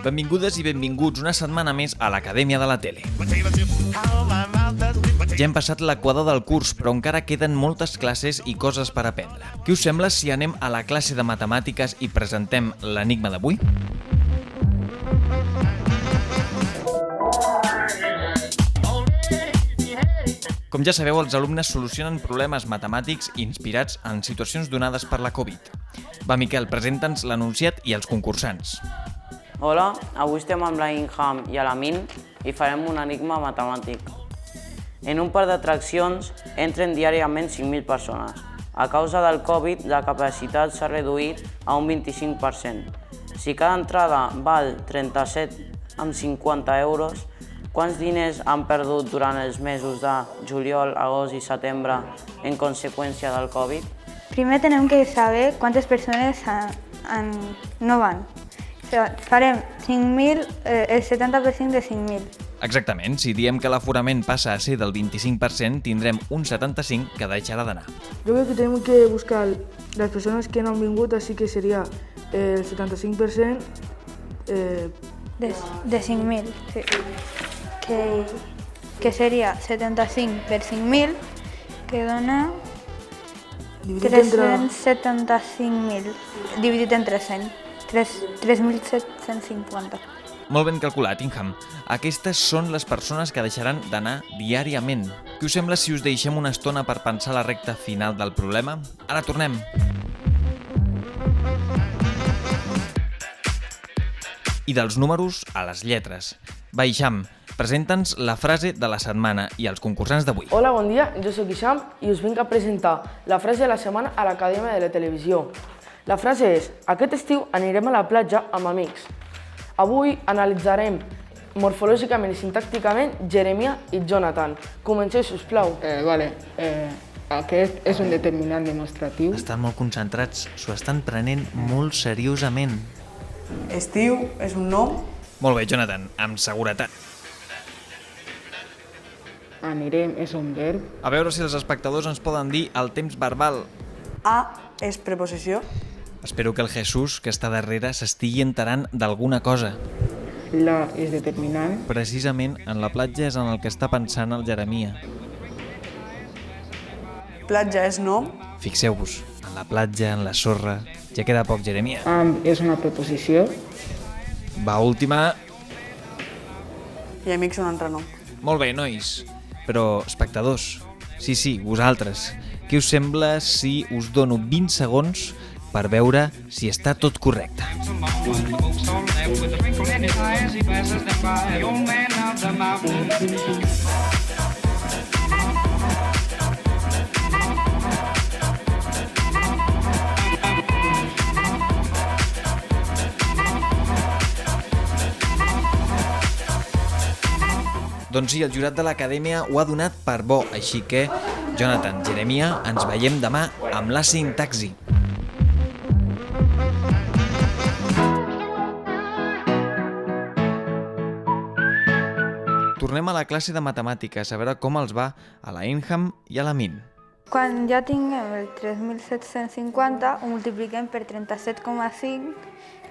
Benvingudes i benvinguts una setmana més a l'Acadèmia de la Tele. Ja hem passat l'equador del curs, però encara queden moltes classes i coses per aprendre. Què us sembla si anem a la classe de matemàtiques i presentem l'enigma d'avui? Com ja sabeu, els alumnes solucionen problemes matemàtics inspirats en situacions donades per la Covid. Va, Miquel, presenta'ns l'anunciat i els concursants. Hola, avui estem amb la Inham i l'Amin i farem un enigma matemàtic. En un parc d'atraccions entren diàriament 5.000 persones. A causa del Covid, la capacitat s'ha reduït a un 25%. Si cada entrada val 37,50 euros, quants diners han perdut durant els mesos de juliol, agost i setembre en conseqüència del Covid? Primer tenim que saber quantes persones no van. Farem 5.000, el 70% de 5.000. Exactament, si diem que l'aforament passa a ser del 25%, tindrem un 75% que deixarà d'anar. Yo creo que tenemos que buscar las personas que no han vingut, así que sería el 75% De 5.000, sí. Que seria 75 per 5.000, que dona dividit entre... 375.000, dividit entre 100, 3.750. Molt ben calculat, Inham. Aquestes són les persones que deixaran d'anar diàriament. Què us sembla si us deixem una estona per pensar la recta final del problema? Ara tornem! I dels números a les lletres. Va, Hisham, presenta'ns la frase de la setmana i els concursants d'avui. Hola, bon dia, jo sóc Hisham i us vinc a presentar la frase de la setmana a l'Acadèmia de la Televisió. La frase és: aquest estiu anirem a la platja amb amics. Avui analitzarem morfològicament i sintàcticament Jeremiah i Jonathan. Comenceu, sisplau. Aquest és un determinant demostratiu. Estan molt concentrats, s'ho estan prenent molt seriosament. Estiu és un nom. Molt bé, Jonathan, amb seguretat. Anirem és un verb. A veure si els espectadors ens poden dir el temps verbal. A és preposició. Espero que el Jesús, que està darrere, s'estigui enterant d'alguna cosa. La és determinant. Precisament en la platja és en el que està pensant el Jeremiah. Platja és nom. Fixeu-vos, en la platja, en la sorra... Ja queda poc, Jeremiah. Amb és una preposició. Va, última. I amics un altre nom. Molt bé, nois. Però, espectadors, sí, vosaltres, què us sembla si us dono 20 segons per veure si està tot correcte? Doncs sí, el jurat de l'Acadèmia ho ha donat per bo, així que, Jonathan, Jeremiah, ens veiem demà amb la sintaxi. Tornem a la classe de matemàtiques, a veure com els va a la Inham i a l'Amin. Quan ja tinguem el 3.750, ho multipliquem per 37,5,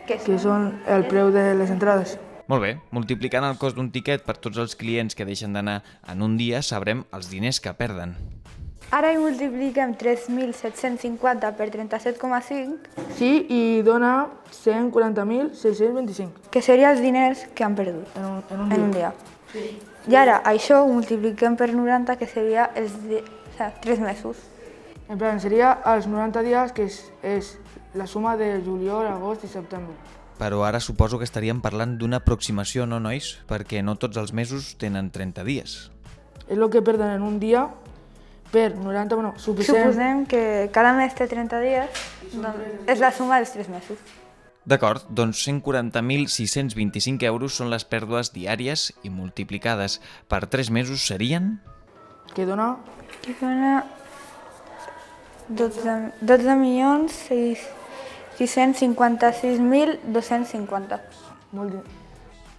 que són el preu de les entrades. Molt bé, multiplicant el cost d'un tiquet per tots els clients que deixen d'anar en un dia, sabrem els diners que perden. Ara hi multipliquem 3.750 per 37,5, Sí, i dona 140.625 que serien els diners que han perdut en en un dia. I ara això ho multipliquem per 90, que seria 3 mesos. En plan, seria els 90 dies, que és la suma de juliol, agost i setembre. Però ara suposo que estaríem parlant d'una aproximació, no, nois? Perquè no tots els mesos tenen 30 dies. És el que perden en un dia per 90, Suposem que cada mes té 30 dies, doncs és la suma dels 3 mesos. D'acord, doncs 140.625 euros són les pèrdues diàries i multiplicades per 3 mesos serien... que dona... Que dona 12.656.250.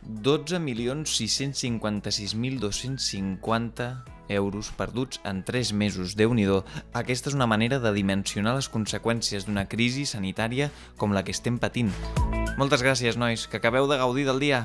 12.656.250 euros perduts en 3 mesos. Déu-n'hi-do. Aquesta és una manera de dimensionar les conseqüències d'una crisi sanitària com la que estem patint. Moltes gràcies, nois, que acabeu de gaudir del dia.